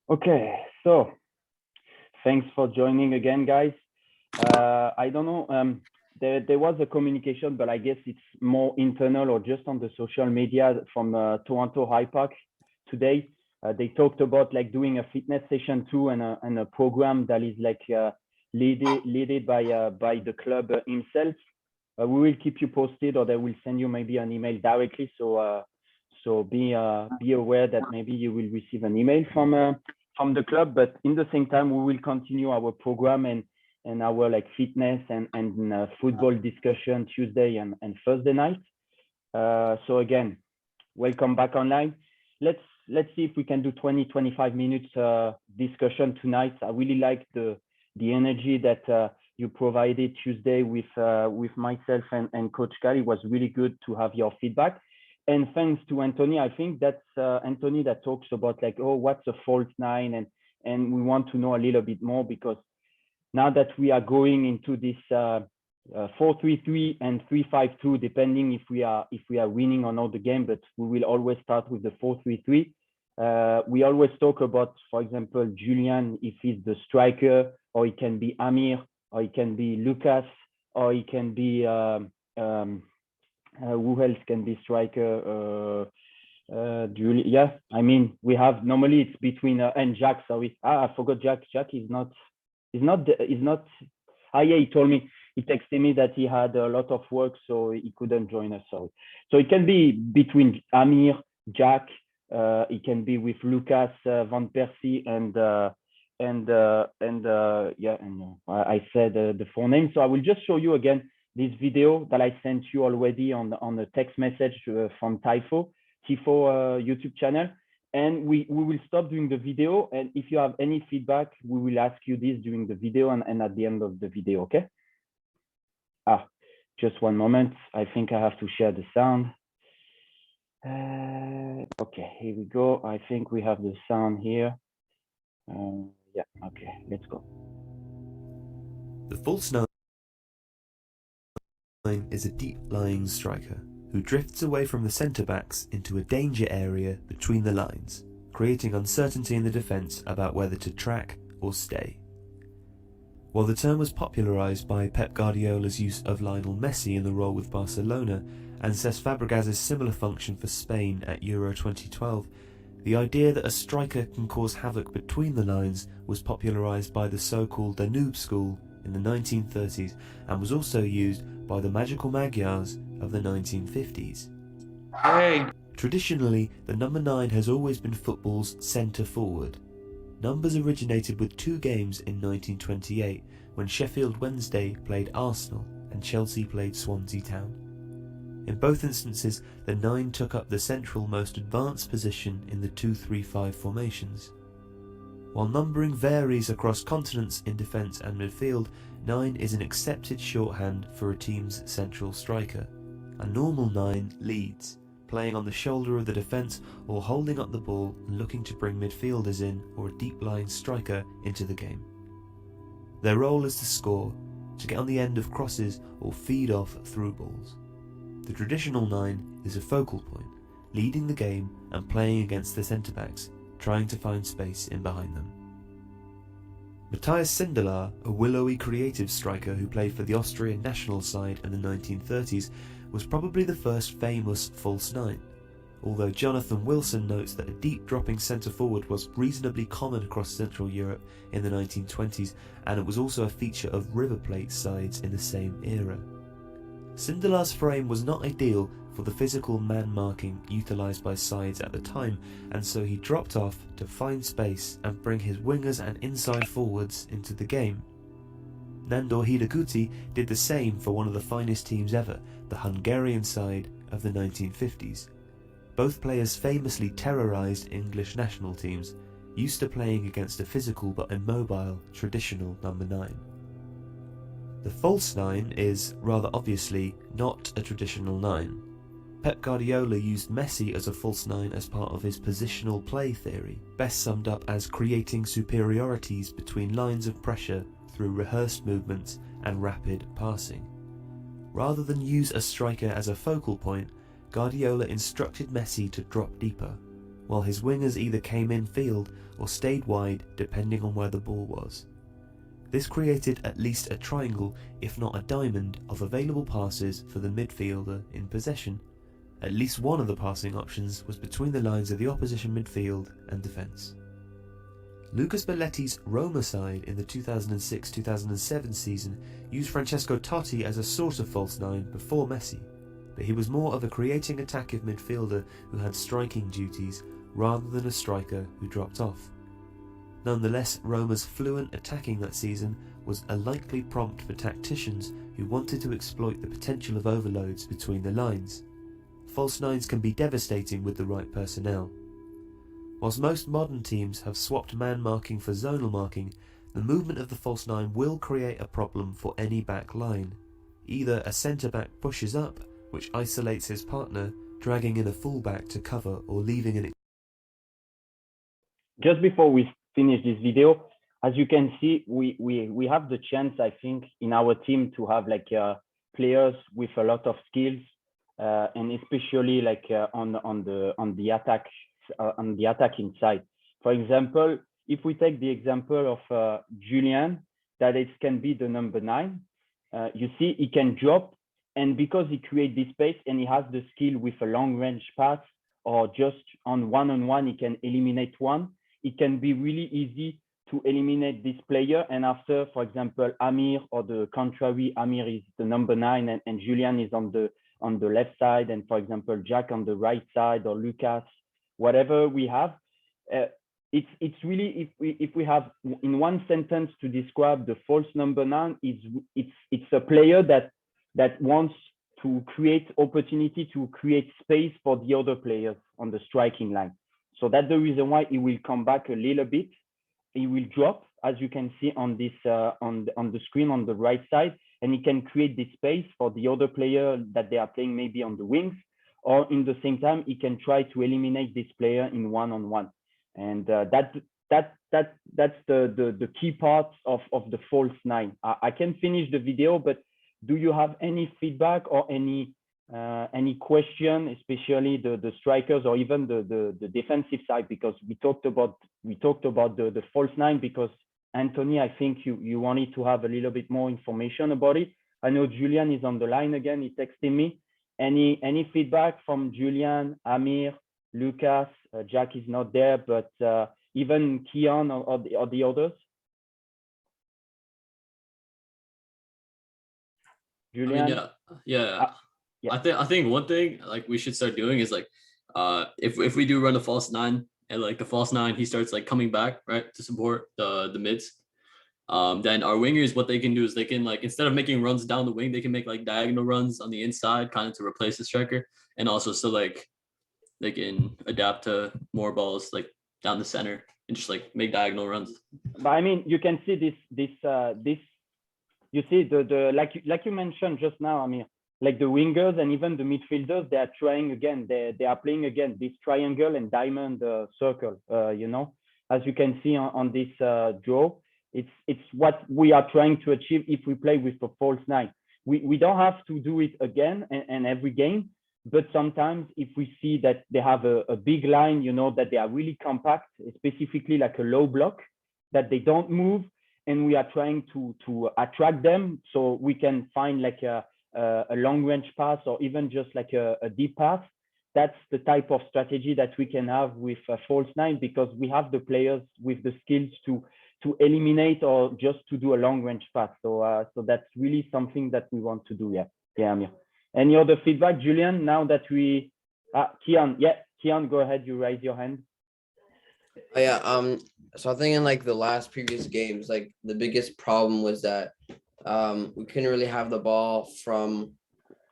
Okay, so thanks for joining again, guys. I don't know, there was a communication, but I guess it's more internal or just on the social media from Toronto High Park today. They talked about like doing a fitness session too, and a program that is like leaded by the club himself. We will keep you posted, or they will send you maybe an email directly. So be aware that maybe you will receive an email from the club. But in the same time, we will continue our program and our like fitness and football discussion Tuesday and Thursday night. So again, welcome back online. Let's see if we can do 20-25 minutes discussion tonight. I really like the energy that you provided Tuesday with myself and Coach Kali. It was really good to have your feedback. And thanks to Anthony, I think that's Anthony that talks about like, oh, what's a false nine, and we want to know a little bit more because now that we are going into this 4-3-3 and 3-5-2, depending if we are winning or not the game, but we will always start with the 4-3-3. We always talk about, for example, Julian, if he's the striker, or it can be Amir, or it can be Lucas, or it can be who else can be striker? Yeah, I mean, we have normally it's between and Jack. Sorry, I forgot Jack. Jack is not. Is not. Ah, yeah, he told me. He texted me that he had a lot of work, so he couldn't join us. Sorry. So it can be between Amir, Jack. It can be with Lucas Van Persie yeah, and I said the full name. So I will just show you again this video that I sent you already on the text message from Tifo YouTube channel. And we will stop doing the video. And if you have any feedback, we will ask you this during the video and at the end of the video, okay? Just one moment. I think I have to share the sound. Okay, here we go. I think we have the sound here. Yeah, okay, let's go. The false nine is a deep-lying striker who drifts away from the centre-backs into a danger area between the lines, creating uncertainty in the defence about whether to track or stay. While the term was popularised by Pep Guardiola's use of Lionel Messi in the role with Barcelona and Cesc Fabregas's similar function for Spain at Euro 2012, the idea that a striker can cause havoc between the lines was popularised by the so-called Danube school in the 1930s and was also used by the magical Magyars of the 1950s. Hey. Traditionally, the number 9 has always been football's centre-forward. Numbers originated with 2 games in 1928 when Sheffield Wednesday played Arsenal and Chelsea played Swansea Town. In both instances, the 9 took up the central most advanced position in the 2-3-5 formations. While numbering varies across continents in defence and midfield, 9 is an accepted shorthand for a team's central striker. A normal 9 leads, playing on the shoulder of the defence or holding up the ball and looking to bring midfielders in or a deep-lying striker into the game. Their role is to score, to get on the end of crosses or feed off through balls. The traditional 9 is a focal point, leading the game and playing against the centre-backs, trying to find space in behind them. Matthias Sindelar, a willowy creative striker who played for the Austrian national side in the 1930s, was probably the first famous false 9, although Jonathan Wilson notes that a deep dropping centre-forward was reasonably common across Central Europe in the 1920s, and it was also a feature of River Plate sides in the same era. Sindelar's frame was not ideal for the physical man-marking utilised by sides at the time, and so he dropped off to find space and bring his wingers and inside forwards into the game. Nandor Hidaguti did the same for one of the finest teams ever, the Hungarian side of the 1950s. Both players famously terrorised English national teams, used to playing against a physical but immobile traditional number 9. The false 9 is, rather obviously, not a traditional 9. Pep Guardiola used Messi as a false 9 as part of his positional play theory, best summed up as creating superiorities between lines of pressure through rehearsed movements and rapid passing. Rather than use a striker as a focal point, Guardiola instructed Messi to drop deeper, while his wingers either came in field or stayed wide depending on where the ball was. This created at least a triangle, if not a diamond, of available passes for the midfielder in possession. At least one of the passing options was between the lines of the opposition midfield and defence. Lucas Belletti's Roma side in the 2006-2007 season used Francesco Totti as a sort of false nine before Messi, but he was more of a creating attacking midfielder who had striking duties rather than a striker who dropped off. Nonetheless, Roma's fluent attacking that season was a likely prompt for tacticians who wanted to exploit the potential of overloads between the lines. False nines can be devastating with the right personnel. Whilst most modern teams have swapped man marking for zonal marking, the movement of the false nine will create a problem for any back line. Either a centre-back pushes up, which isolates his partner, dragging in a full-back to cover or leaving an... Just before we finish this video, as you can see, we have the chance, I think, in our team to have like players with a lot of skills, and especially like on the attack, on the attacking side. For example, if we take the example of Julian, that it can be the number 9. You see, he can drop, and because he creates this space and he has the skill with a long range pass or just on one, he can eliminate one. It can be really easy to eliminate this player. And after, for example, Amir, or the contrary, Amir is the number 9 and Julian is on the left side, and for example, Jack on the right side, or Lucas, whatever we have. It's really, if we have in one sentence to describe the false number 9, it's a player that wants to create opportunity, to create space for the other players on the striking line. So that's the reason why he will come back a little bit. He will drop, as you can see on this on the screen on the right side, and he can create this space for the other player that they are playing maybe on the wings, or in the same time he can try to eliminate this player in one-on-one. And that's the key part of the false 9. I can finish the video, but do you have any feedback or any question, especially the strikers or even the defensive side? Because we talked about the false 9 because Anthony, I think you wanted to have a little bit more information about it. I know Julian is on the line again. He texted me. Any feedback from Julian, Amir, Lucas? Jack is not there, but even Kian or the others. Julian? I mean, yeah. I think one thing like we should start doing is like if we do run a false 9 and like the false 9 he starts like coming back right to support the mids, then our wingers, what they can do is they can, like, instead of making runs down the wing, they can make like diagonal runs on the inside kind of to replace the striker, and also so like they can adapt to more balls like down the center and just like make diagonal runs. But I mean, you can see this you see the like you mentioned just now, I mean, like the wingers and even the midfielders, they are trying again, they are playing again this triangle and diamond circle, you know, as you can see on this draw. It's what we are trying to achieve if we play with a false 9. We don't have to do it again and every game, but sometimes if we see that they have a big line, you know, that they are really compact, specifically like a low block, that they don't move, and we are trying to attract them, so we can find like a long range pass or even just like a deep pass. That's the type of strategy that we can have with a false 9, because we have the players with the skills to eliminate or just to do a long range pass. So that's really something that we want to do. Yeah, Amir. Any other feedback, Julian? Now that we, Kian, go ahead. You raise your hand. Oh, yeah. So I think in like the last previous games, like the biggest problem was that we couldn't really have the ball from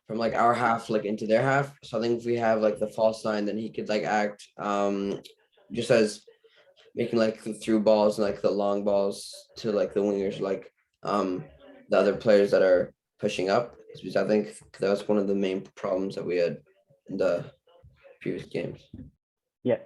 like our half like into their half. So I think if we have like the false 9, then he could like act just as making like the through balls and like the long balls to like the wingers, like the other players that are pushing up. Because I think that was one of the main problems that we had in the previous games. Yeah.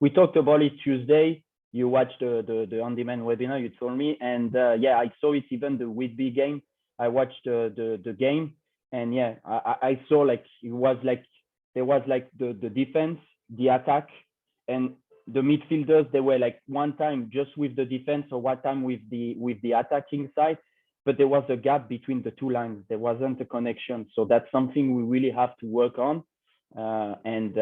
We talked about it Tuesday. You watched the on-demand webinar, you told me, and yeah, I saw it even the Whitby game. I watched the game, and yeah, I saw like it was like there was like the defense the attack, and the midfielders, they were like one time just with the defense or one time with the attacking side, but there was a gap between the two lines. There wasn't a connection. So that's something we really have to work on. And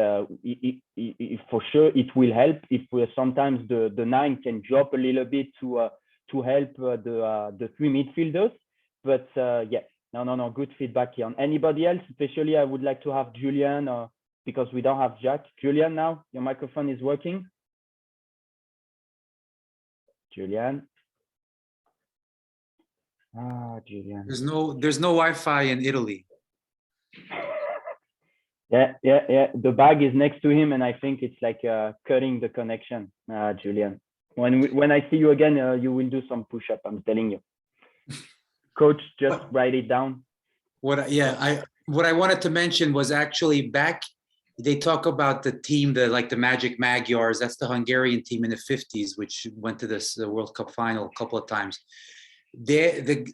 for sure it will help if sometimes the 9 can drop a little bit to help the 3 midfielders. But yeah, no, good feedback here. Anybody else? Especially I would like to have Julian, because we don't have Jack. Julian, now your microphone is working. Julian. Julian. There's no Wi-Fi in Italy. Yeah. The bag is next to him, and I think it's like cutting the connection, Julian. When I see you again, you will do some push-up. I'm telling you. Coach, just write it down. What I wanted to mention was actually back. They talk about the team, the Magic Magyars. That's the Hungarian team in the 50s, which went to this World Cup final a couple of times. The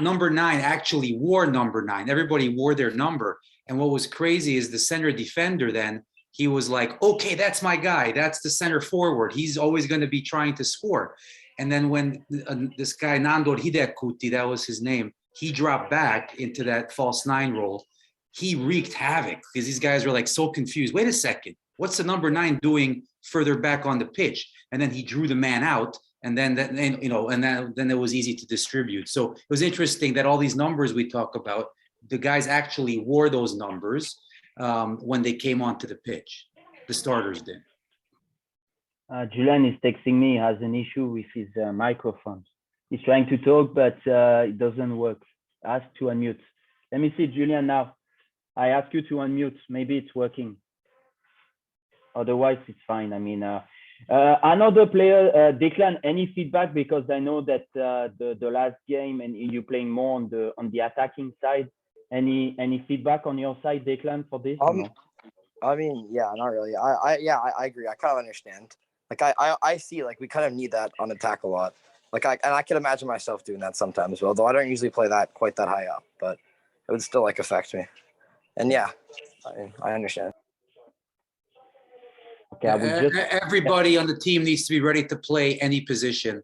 number 9 actually wore number 9. Everybody wore their number. And what was crazy is the center defender then, he was like, okay, that's my guy. That's the center forward. He's always going to be trying to score. And then when this guy, Nandor Hidekuti, that was his name, he dropped back into that false 9 role. He wreaked havoc because these guys were like so confused. Wait a second, what's the number 9 doing further back on the pitch? And then he drew the man out. And then then it was easy to distribute. So it was interesting that all these numbers we talk about, the guys actually wore those numbers when they came onto the pitch. The starters did. Julian is texting me. He has an issue with his microphone. He's trying to talk, but it doesn't work. Ask to unmute. Let me see, Julian, now. I ask you to unmute. Maybe it's working. Otherwise, it's fine. I mean, another player, Declan, any feedback? Because I know that the last game and you playing more on the attacking side. Any feedback on your side, Declan, for this? I mean, yeah, not really. I agree. I kind of understand. Like I see like we kind of need that on attack a lot. Like I can imagine myself doing that sometimes, although I don't usually play that quite that high up, but it would still like affect me. And yeah, I understand. Okay, everybody on the team needs to be ready to play any position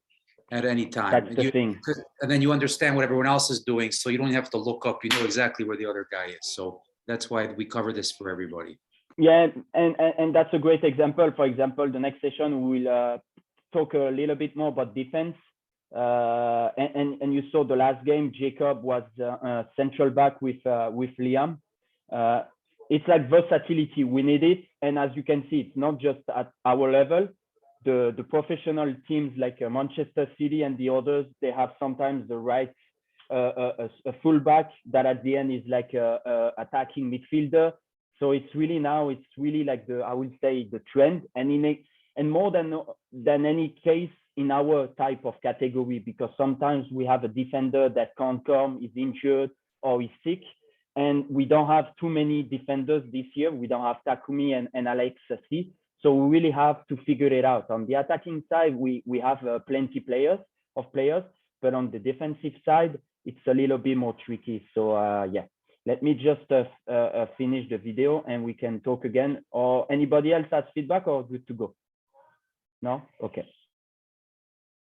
at any time. That's the thing. And then you understand what everyone else is doing, so you don't have to look up. You know exactly where the other guy is. So that's why we cover this for everybody. Yeah, and that's a great example. For example, the next session we will talk a little bit more about defense. And you saw the last game, Jacob was central back with Liam. It's like versatility. We need it, and as you can see, it's not just at our level. The professional teams like Manchester City and the others, they have sometimes the right a fullback that at the end is like a attacking midfielder. So it's really like I would say the trend, and more than any case in our type of category, because sometimes we have a defender that can't come, is injured or is sick, and we don't have too many defenders this year. We don't have Takumi and Alex C. So we really have to figure it out. On the attacking side, we have plenty of players, but on the defensive side, it's a little bit more tricky. So yeah, let me just finish the video and we can talk again. Or anybody else has feedback or good to go? No? Okay.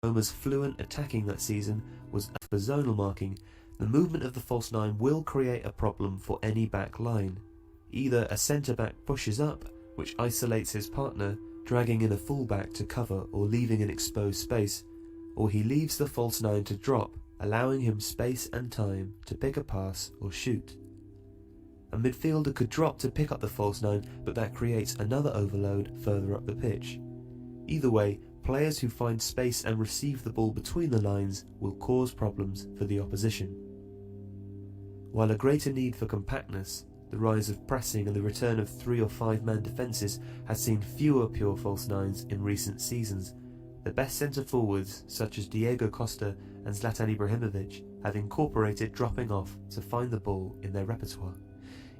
Roma's fluent attacking that season was for zonal marking. The movement of the false 9 will create a problem for any back line. Either a centre-back pushes up, which isolates his partner, dragging in a full-back to cover or leaving an exposed space, or he leaves the false 9 to drop, allowing him space and time to pick a pass or shoot. A midfielder could drop to pick up the false 9, but that creates another overload further up the pitch. Either way, players who find space and receive the ball between the lines will cause problems for the opposition. While a greater need for compactness, the rise of pressing and the return of 3 or 5 man defences has seen fewer pure false 9s in recent seasons. The best centre forwards, such as Diego Costa and Zlatan Ibrahimovic, have incorporated dropping off to find the ball in their repertoire.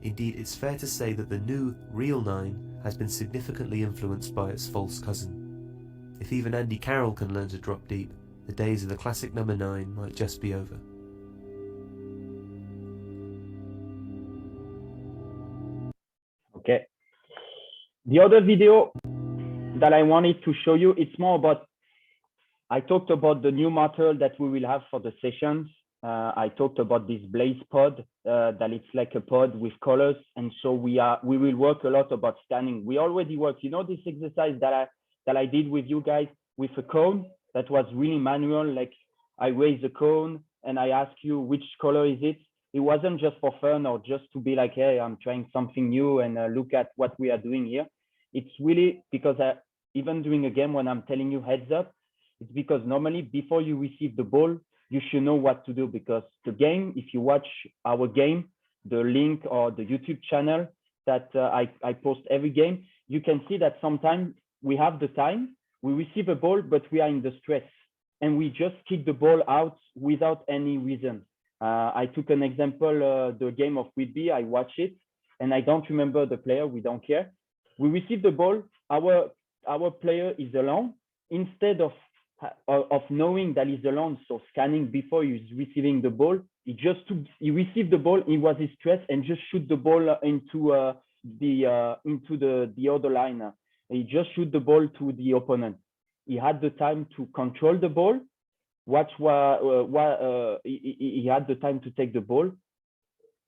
Indeed, it's fair to say that the new real 9 has been significantly influenced by its false cousin. If even Andy Carroll can learn to drop deep, the days of the classic number 9 might just be over. Okay. The other video that I wanted to show you, it's more about, I talked about the new material that we will have for the sessions. I talked about this blaze pod, that it's like a pod with colors. And so we will work a lot about scanning. We already work, you know, this exercise that I did with you guys with a cone that was really manual. Like I raise a cone and I ask you which color is it. It wasn't just for fun or just to be like, hey, I'm trying something new and look at what we are doing here. It's really because even during a game when I'm telling you heads up, it's because normally before you receive the ball, you should know what to do, because the game, if you watch our game, the link or the YouTube channel that I post every game, you can see that sometimes we have the time, we receive a ball, but we are in the stress and we just kick the ball out without any reason. I took an example, the game of Whitby, I watched it and I don't remember the player, we don't care. We receive the ball, our player is alone. Instead of knowing that he's alone, so scanning before he's receiving the ball, he received the ball, he was in stress and just shoot the ball into the other line. He just shoot the ball to the opponent. He had the time to control the ball. He had the time to take the ball.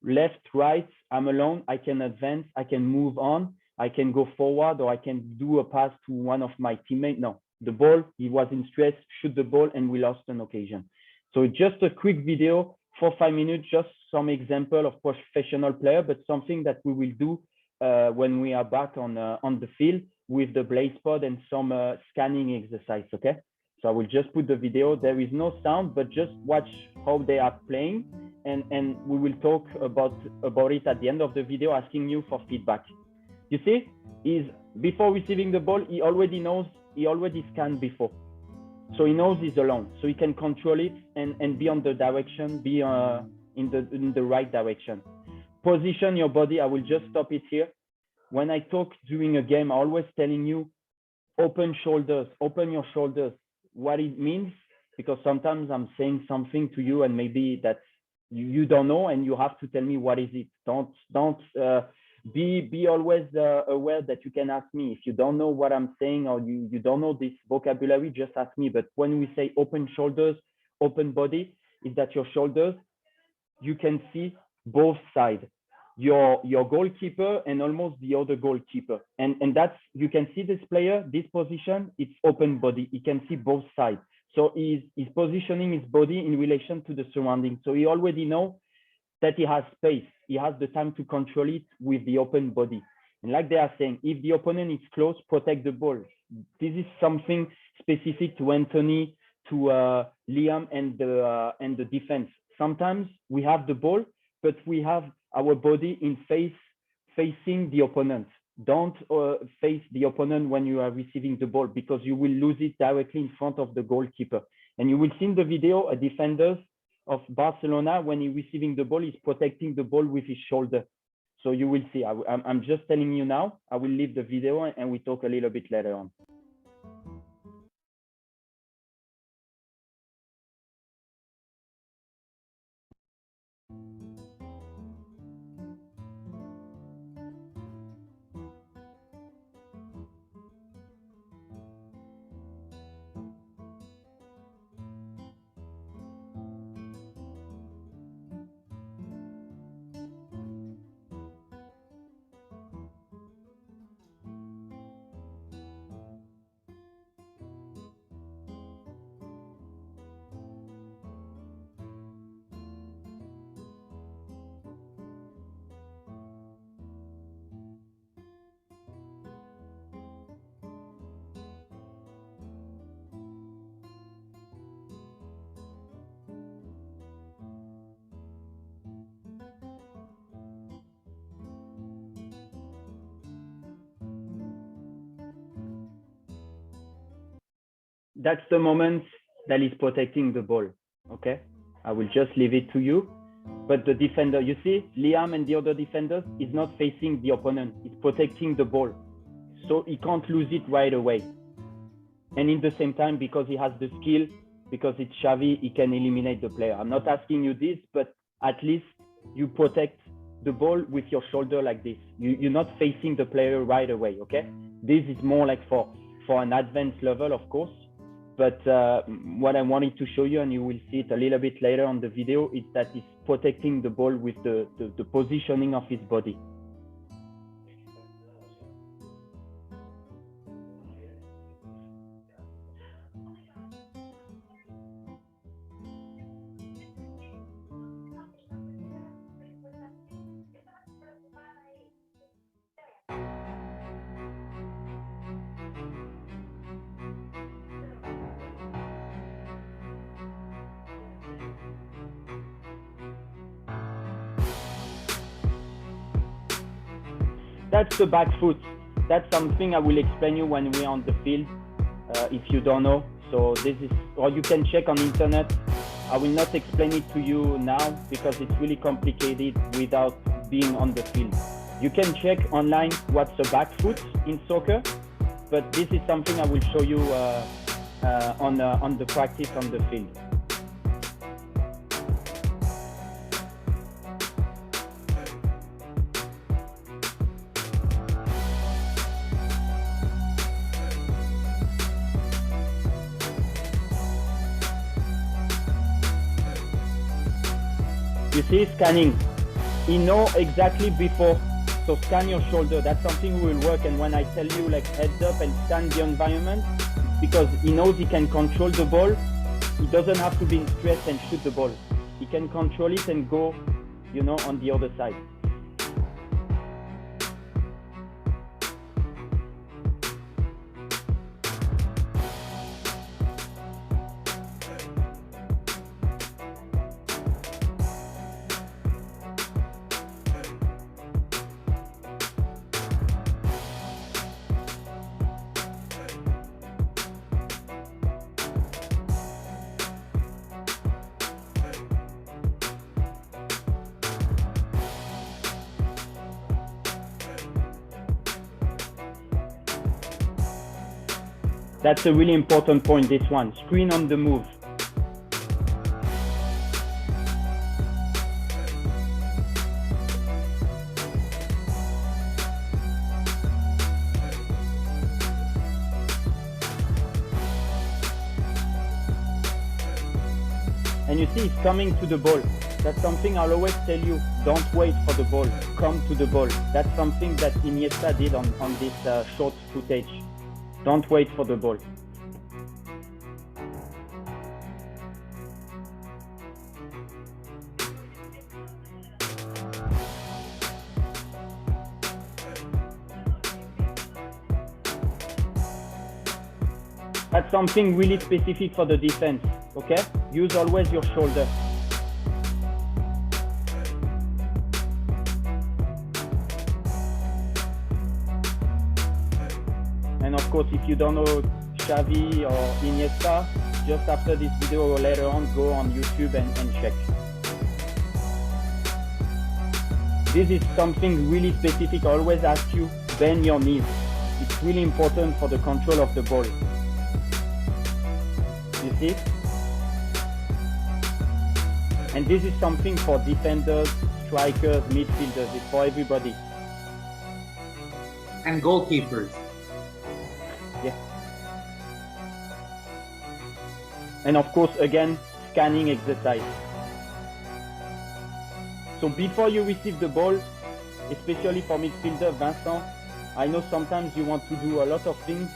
Left, right, I'm alone, I can advance, I can move on, I can go forward, or I can do a pass to one of my teammates. No, the ball, he was in stress, shoot the ball, and we lost an occasion. So just a quick video, 4-5 minutes, just some example of professional player, but something that we will do when we are back on the field with the blaze pod and some scanning exercise, okay? So I will just put the video. There is no sound, but just watch how they are playing, and we will talk about it at the end of the video, asking you for feedback. You see, before receiving the ball, he already knows, he already scanned before. So he knows he's alone, so he can control it and be on the direction, be in the right direction. Position your body. I will just stop it here. When I talk during a game, I'm always telling you, open shoulders, open your shoulders. What it means, because sometimes I'm saying something to you and maybe that you don't know, and you have to tell me what is it. Don't be always aware that you can ask me if you don't know what I'm saying, or you don't know this vocabulary, just ask me. But when we say open shoulders, open body, is that your shoulders, you can see both sides, your goalkeeper and almost the other goalkeeper, and that's, you can see this player, this position, it's open body, he can see both sides. So he's positioning his body in relation to the surrounding, so he already knows that he has space, he has the time to control it with the open body. And like they are saying, if the opponent is close, protect the ball. This is something specific to Anthony, to Liam and the defense. Sometimes we have the ball, but we have our body in facing the opponent. Don't face the opponent when you are receiving the ball, because you will lose it directly in front of the goalkeeper. And you will see in the video, a defender of Barcelona, when he's receiving the ball, he's protecting the ball with his shoulder. So you will see, I'm just telling you now, I will leave the video and we talk a little bit later on. That's the moment that is protecting the ball, okay? I will just leave it to you. But the defender, you see, Liam and the other defenders is not facing the opponent, it's protecting the ball. So he can't lose it right away. And in the same time, because he has the skill, because it's Xavi, he can eliminate the player. I'm not asking you this, but at least you protect the ball with your shoulder like this. You're not facing the player right away, okay? This is more like for an advanced level, of course. But what I wanted to show you, and you will see it a little bit later on the video, is that he's protecting the ball with the positioning of his body. That's the back foot. That's something I will explain you when we're on the field, if you don't know. So this is, or you can check on internet. I will not explain it to you now because it's really complicated without being on the field. You can check online what's a back foot in soccer, but this is something I will show you on the practice on the field. You see, scanning. He knows exactly before. So scan your shoulder. That's something we will work. And when I tell you like heads up and scan the environment, because he knows he can control the ball. He doesn't have to be in stress and shoot the ball. He can control it and go, you know, on the other side. That's a really important point, this one. Screen on the move. And you see, he's coming to the ball. That's something I'll always tell you. Don't wait for the ball. Come to the ball. That's something that Iniesta did on this short footage. Don't wait for the ball. That's something really specific for the defense, okay? Use always your shoulder. And of course, if you don't know Xavi or Iniesta, just after this video or later on, go on YouTube and check. This is something really specific. I always ask you, bend your knees. It's really important for the control of the ball. You see? And this is something for defenders, strikers, midfielders. It's for everybody. And goalkeepers. Yeah. And of course, again, scanning exercise. So before you receive the ball, especially for midfielder, Vincent, I know sometimes you want to do a lot of things.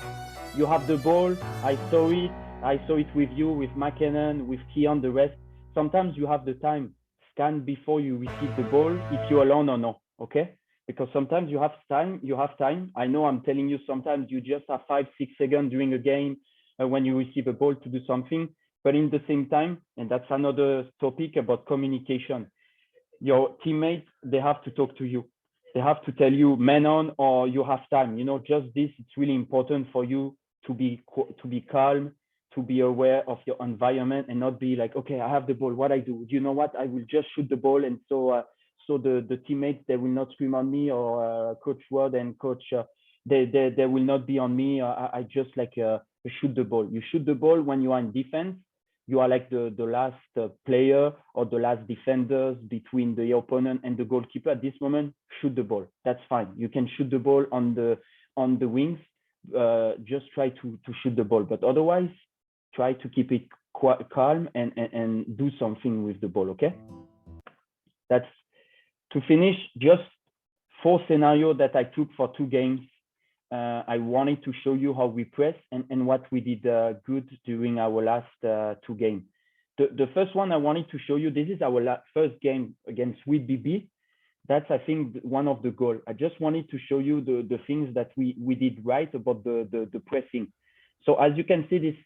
You have the ball, I saw it with you, with McKinnon, with Keon, the rest. Sometimes you have the time, scan before you receive the ball, if you're alone or not, okay? Because sometimes you have time. I know I'm telling you sometimes you just have 5-6 seconds during a game when you receive a ball to do something. But in the same time, and that's another topic about communication, your teammates, they have to talk to you. They have to tell you, man on, or you have time. You know, just this, it's really important for you to be calm, to be aware of your environment and not be like, okay, I have the ball, what I do? You know what? I will just shoot the ball. And so the teammates, they will not scream on me, or Coach Ward and Coach, they will not be on me. I just like shoot the ball. You shoot the ball when you are in defense. you are like the last player or the last defenders between the opponent and the goalkeeper. At this moment, shoot the ball. That's fine. You can shoot the ball on the wings. Just try to shoot the ball, but otherwise, try to keep it calm and do something with the ball. Okay. That's to finish. Just 4 scenarios that I took for 2 games. I wanted to show you how we press and what we did good during our last 2 games. The first one I wanted to show you, this is our first game against WBB. That's, I think, one of the goals. I just wanted to show you the things that we did right about the pressing. So as you can see,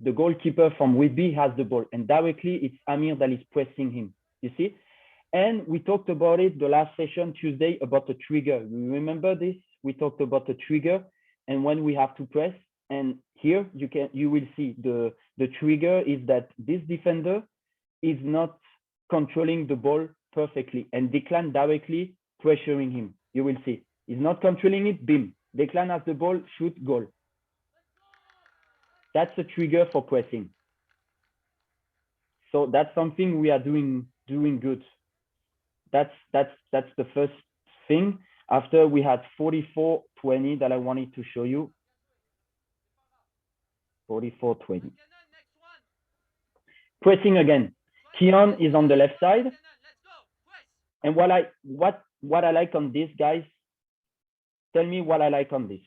the goalkeeper from WBB has the ball, and directly it's Amir that is pressing him. You see? And we talked about it the last session Tuesday about the trigger. You remember this? We talked about the trigger and when we have to press. And here you will see the trigger is that this defender is not controlling the ball perfectly, and Declan directly pressuring him. You will see he's not controlling it. Bim. Declan has the ball. Shoot, goal. That's a trigger for pressing. So that's something we are doing good. That's the first thing. After we had 44-20 that I wanted to show you. 44-20. Pressing again. Keon is on the left side. And what I like on this, guys, tell me what I like on this.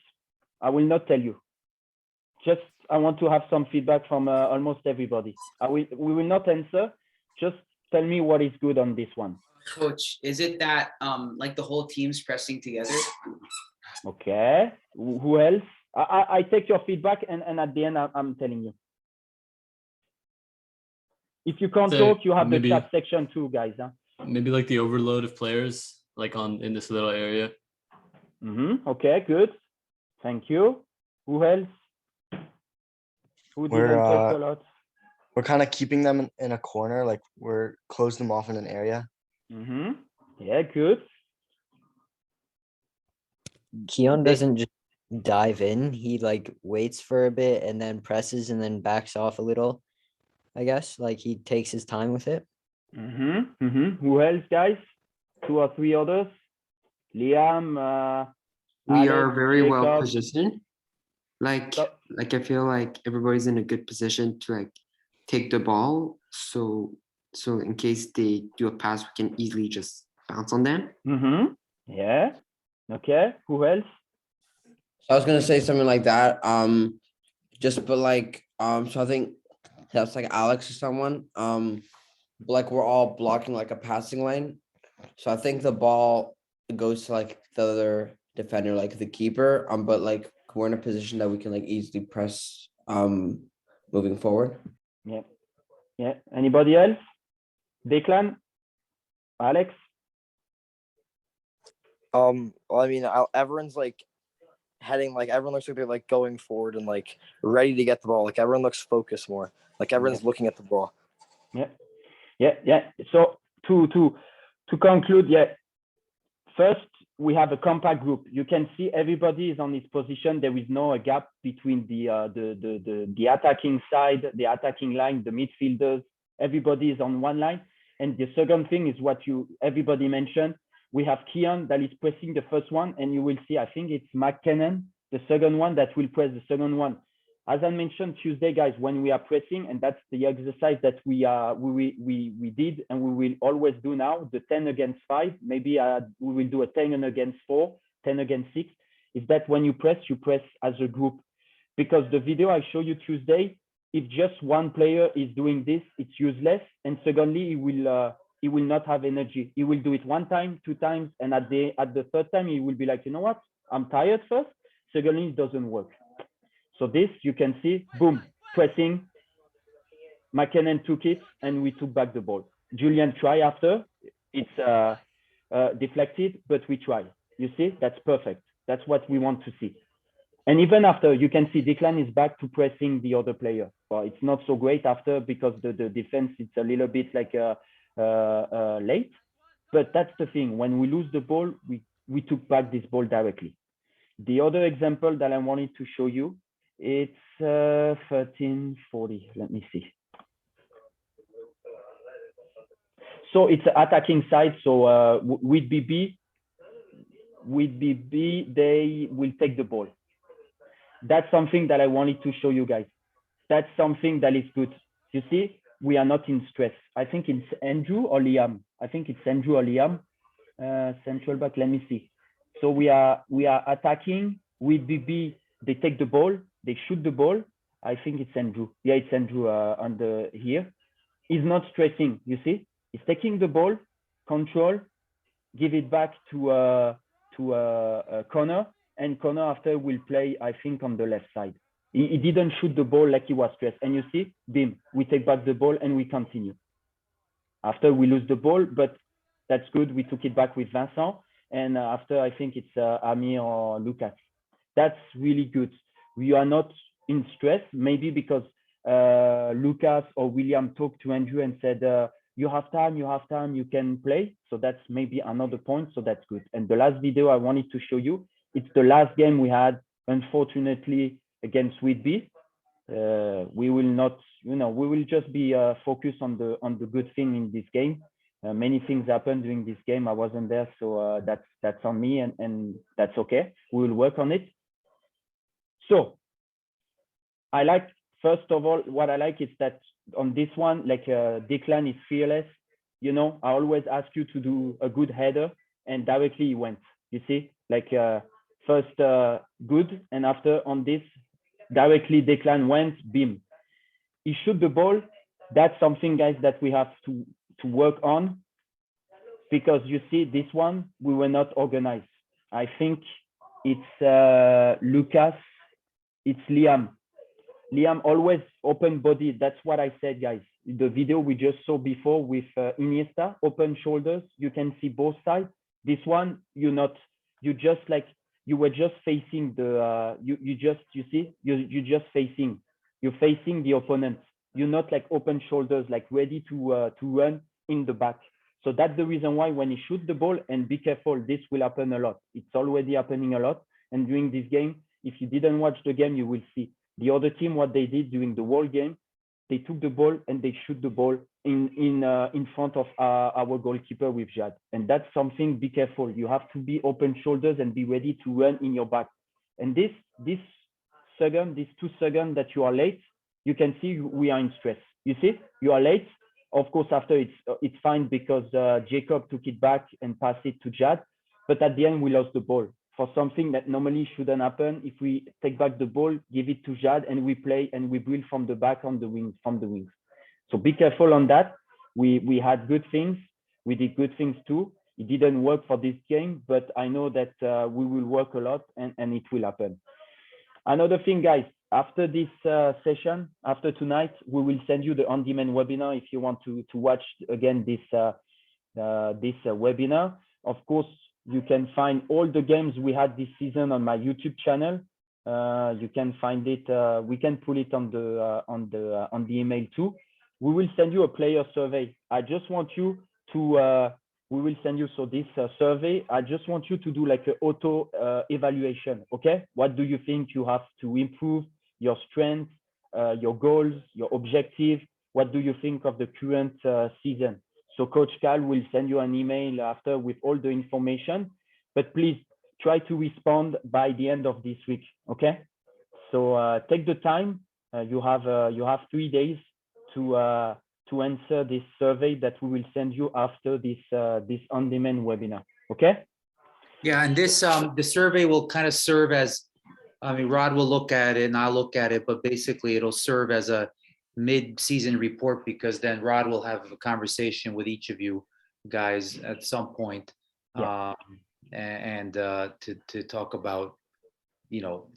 I will not tell you. Just I want to have some feedback from almost everybody. We will not answer. Just tell me what is good on this one. Coach, is it that like the whole team's pressing together? Okay. Who else? I take your feedback and at the end I'm telling you. If you can't talk, you have the chat section too, guys. Huh? Maybe like the overload of players, like in this little area. Okay, good. Thank you. Who else? Who didn't talk a lot? We're kind of keeping them in a corner, like we're closing them off in an area. Yeah, good. Keon doesn't just dive in. He like waits for a bit and then presses and then backs off a little. I guess like he takes his time with it. Who else, guys? 2 or 3 others. Liam. We Alex, are very well Jacob. positioned. Like I feel like everybody's in a good position to like take the ball. So in case they do a pass, we can easily just bounce on them. Yeah. Okay. Who else? So I was gonna say something like that. But like so I think that's like Alex or someone. Like we're all blocking like a passing lane. So I think the ball goes to like the other defender, like the keeper. But like we're in a position that we can like easily press moving forward. Yeah. Anybody else? Declan? Alex? Well, I mean, everyone's like heading, like everyone looks like they're like going forward and like ready to get the ball. Like everyone looks focused more. Like everyone's looking at the ball. Yeah. So to conclude, first we have a compact group. You can see everybody is on his position. There is no gap between the attacking side, the attacking line, the midfielders. Everybody is on one line. And the second thing is what everybody mentioned. We have Keon that is pressing the first one, and you will see, I think it's McKinnon, the second one that will press the second one. As I mentioned Tuesday, guys, when we are pressing, and that's the exercise that we did, and we will always do now, the 10 against 5, maybe we will do a 10 against 4, 10 against 6, is that when you press as a group. Because the video I showed you Tuesday, if just one player is doing this, it's useless. And secondly, he will not have energy. He will do it 1 time, 2 times, and at the 3rd time, he will be like, you know what? I'm tired first. Secondly, it doesn't work. So this, you can see, boom, pressing. McKinnon took it, and we took back the ball. Julian tried after. It's deflected, but we try. You see, that's perfect. That's what we want to see. And even after, you can see Declan is back to pressing the other player. Well, it's not so great after because the defense, it's a little bit like late. But that's the thing. When we lose the ball, we took back this ball directly. The other example that I wanted to show you, it's 13-40. Let me see. So it's attacking side. So with BB, they will take the ball. That's something that I wanted to show you guys. That's something that is good. You see, we are not in stress. I think it's Andrew or Liam. I think it's Andrew or Liam. Central back. Let me see. So we are attacking with BB. They take the ball. They shoot the ball. I think it's Andrew. Yeah, it's Andrew on the here. He's not stressing. You see, he's taking the ball, control, give it back to Connor, and Connor after will play, I think, on the left side. He didn't shoot the ball like he was stressed. And you see, boom, we take back the ball and we continue. After we lose the ball, but that's good. We took it back with Vincent. And after, I think it's Amir or Lucas. That's really good. We are not in stress, maybe because Lucas or William talked to Andrew and said, you have time, you can play. So that's maybe another point. So that's good. And the last video I wanted to show you, it's the last game we had, unfortunately, against Whitby. We will not, we will just be focused on the good thing in this game. Many things happened during this game. I wasn't there, so that's on me, and that's okay. We will work on it. So I like, first of all, what I like is that on this one, like Declan is fearless. I always ask you to do a good header, and directly he went. You see, like first good, and after on this, directly Declan went, beam. He shoot the ball. That's something, guys, that we have to work on, because you see this one, we were not organized. I think it's Lucas, it's Liam. Liam always open body. That's what I said, guys. The video we just saw before with Iniesta, open shoulders. You can see both sides. This one, you were just facing the, you're facing the opponent. You're not like open shoulders, like ready to run in the back. So that's the reason why when you shoot the ball, and be careful, this will happen a lot. It's already happening a lot. And during this game, if you didn't watch the game, you will see the other team, what they did during the whole game. They took the ball and they shoot the ball in front of our goalkeeper with Jad. And that's something, be careful. You have to be open shoulders and be ready to run in your back. And these 2 seconds that you are late, you can see we are in stress. You see, you are late. Of course, after it's fine because Jacob took it back and passed it to Jad. But at the end, we lost the ball for something that normally shouldn't happen. If we take back the ball, give it to Jad, and we play and we build from the back on the wings, from the wings. So be careful on that. We had good things. We did good things too. It didn't work for this game, but I know that we will work a lot, and it will happen. Another thing, guys, after this session, after tonight, we will send you the on-demand webinar if you want to watch again this webinar. Of course, you can find all the games we had this season on my YouTube channel. You can find it. We can pull it on the email too. We will send you a player survey. I just want you to. We will send you this survey. I just want you to do like an auto evaluation. Okay, what do you think you have to improve? Your strengths, your goals, your objective. What do you think of the current season? So Coach Cal will send you an email after with all the information, but please try to respond by the end of this week, okay? So take the time. You have 3 days to answer this survey that we will send you after this on-demand webinar, okay? Yeah, and this the survey will kind of serve as, Rod will look at it and I'll look at it, but basically it'll serve as a mid-season report, because then Rod will have a conversation with each of you guys at some point, and to talk about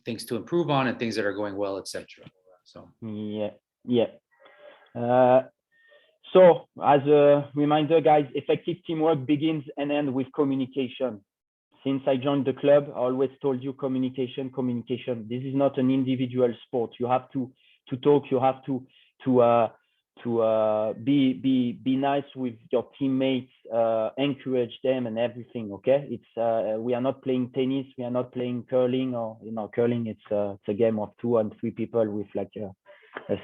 things to improve on and things that are going well, etc. So so as a reminder, guys, effective teamwork begins and ends with communication. Since I joined the club, I always told you communication. This is not an individual sport. You have to talk. You have to be nice with your teammates, encourage them and everything. Okay, it's we are not playing tennis. We are not playing curling, or curling. It's a game of 2 and 3 people with like a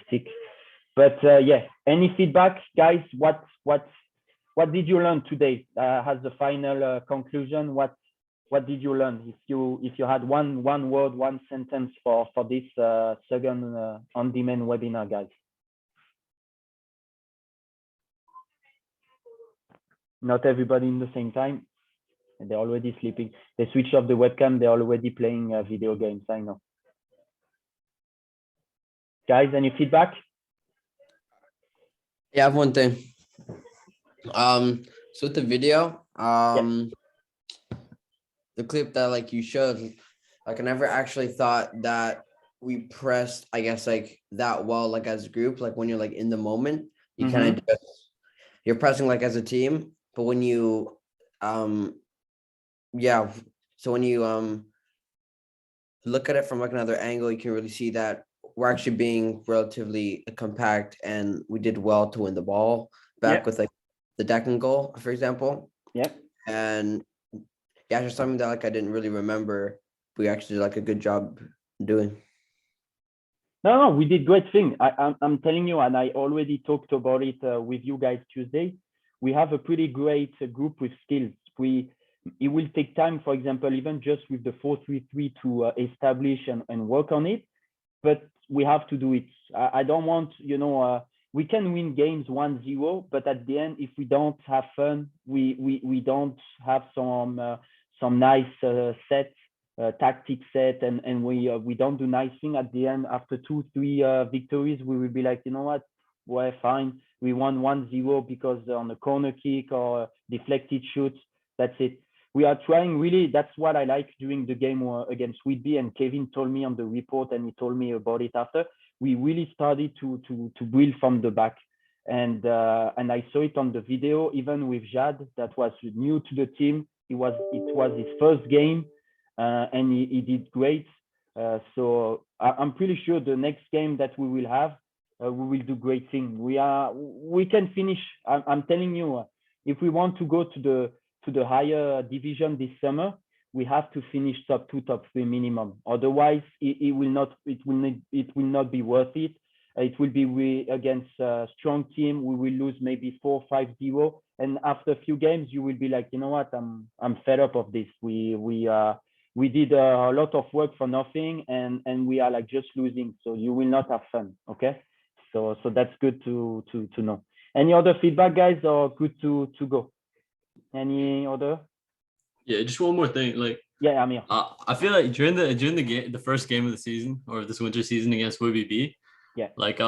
stick. But yeah, any feedback, guys? What what did you learn today? As the final conclusion, what did you learn? If you had one word, one sentence for this second on-demand webinar, guys. Not everybody in the same time. They're already sleeping. They switch off the webcam. They're already playing video games. I know. Guys, any feedback? Yeah, I have one thing. So with the video, the clip that like you showed, like I never actually thought that we pressed, I guess, like that well, like as a group. Like when you're like in the moment, you kind of you're pressing like as a team, but when you yeah, so when you look at it from like another angle, you can really see that we're actually being relatively compact, and we did well to win the ball back with like the Deccan goal, for example. And yeah, just something that like I didn't really remember. We actually did like a good job doing. No, we did great thing. I'm telling you, and I already talked about it with you guys Tuesday. We have a pretty great group with skills. It will take time, for example, even just with the 4-3-3 to establish and work on it, but we have to do it. I don't want, we can win games 1-0, but at the end, if we don't have fun, we don't have some nice tactic set, and we don't do nice thing at the end. After 2-3 victories, we will be like, you know what, we're fine. We won 1-0 because on a corner kick or deflected shoot, that's it. We are trying really, that's what I like doing the game against Whitby, and Kevin told me on the report, and he told me about it after. We really started to build from the back. And I saw it on the video, even with Jad, that was new to the team. It was his first game, and he did great. So I'm pretty sure the next game that we will have, we will do great things. We can finish. I'm telling you, if we want to go to the higher division this summer, we have to finish top 2, top 3 minimum. Otherwise, it will not be worth it. It will be against a strong team. We will lose maybe 4-5-0, and after a few games, you will be like, you know what? I'm fed up of this. We did a lot of work for nothing, and we are like just losing. So you will not have fun. Okay. So that's good to know. Any other feedback, guys, or good to go? Any other? Yeah, just one more thing. Like, yeah, Amir. I feel like during the game, the first game of the season or this winter season against WBB, like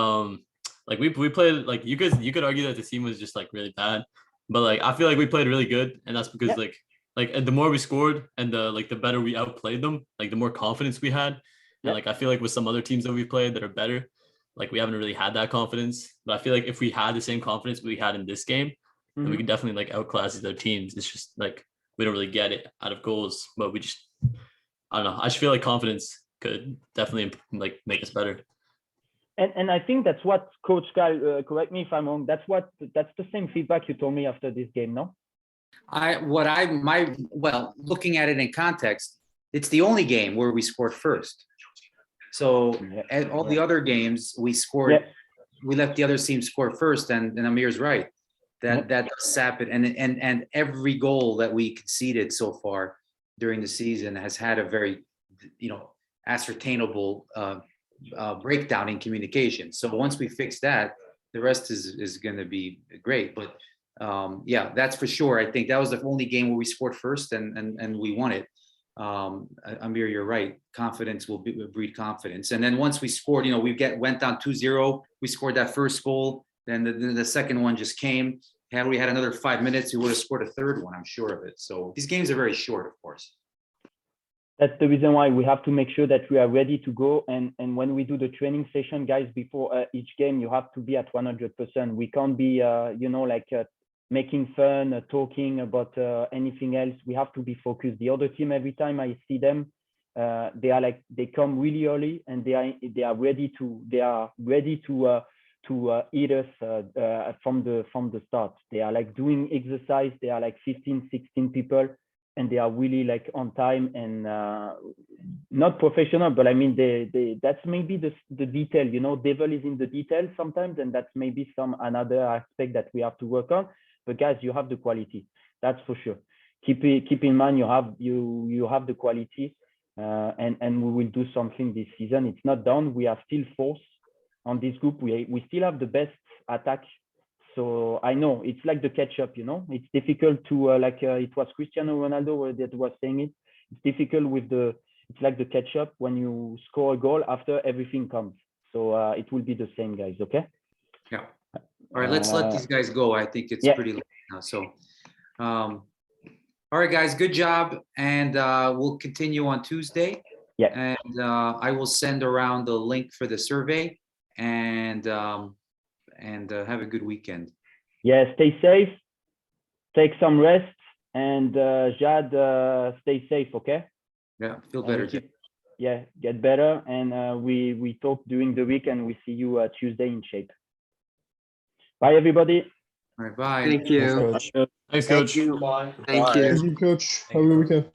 we played, like you could argue that the team was just like really bad, but like I feel like we played really good, and that's because like the more we scored and the better we outplayed them, like the more confidence we had, and like I feel like with some other teams that we played that are better, like we haven't really had that confidence. But I feel like if we had the same confidence we had in this game, then we could definitely like outclass these other teams. It's just like we don't really get it out of goals, but we just, I don't know. I just feel like confidence could definitely like make us better. And I think that's what Coach Kyle, correct me if I'm wrong, that's the same feedback you told me after this game, no? Well, looking at it in context, it's the only game where we scored first. So at all the other games we scored, we let the other team score first, and Amir's right. That does sap it, and every goal that we conceded so far during the season has had a very, ascertainable breakdown in communication. So once we fix that, the rest is going to be great. But yeah, that's for sure. I think that was the only game where we scored first, and we won it. Amir, you're right. Confidence will breed confidence. And then once we scored, we went down 2-0. We scored that first goal. Then the second one just came. Had we had another 5 minutes, we would have scored a third one. I'm sure of it. So these games are very short, of course. That's the reason why we have to make sure that we are ready to go. And when we do the training session, guys, before each game, you have to be at 100%. We can't be, making fun, talking about anything else. We have to be focused. The other team, every time I see them, they come really early, and they are ready to eat us from the start. They are like doing exercise. They are like 15, 16 people, and they are really like on time and not professional, but I mean, that's maybe the detail, devil is in the detail sometimes, and that's maybe another aspect that we have to work on. but guys, you have the quality. That's for sure. Keep in mind you have the quality, and we will do something this season. It's not done. We are still fourth on this group. We still have the best attack. So I know it's like the catch up, you know. It's difficult to it was Cristiano Ronaldo that was saying it. It's difficult it's like the catch up when you score a goal after everything comes. So it will be the same, guys. Okay. Yeah. All right. Let's let these guys go. I think it's pretty late now. So, all right, guys. Good job, and we'll continue on Tuesday. Yeah. And I will send around the link for the survey, and have a good weekend. Yeah. Stay safe. Take some rest, and Jad, stay safe. Okay. Yeah. Feel better. Get better, and we talk during the week, and we see you Tuesday in shape. Bye, everybody. All right. Bye. Thank you. Thanks, Coach. Thanks, Coach. Thank you. Thank you, Coach. Have a good weekend.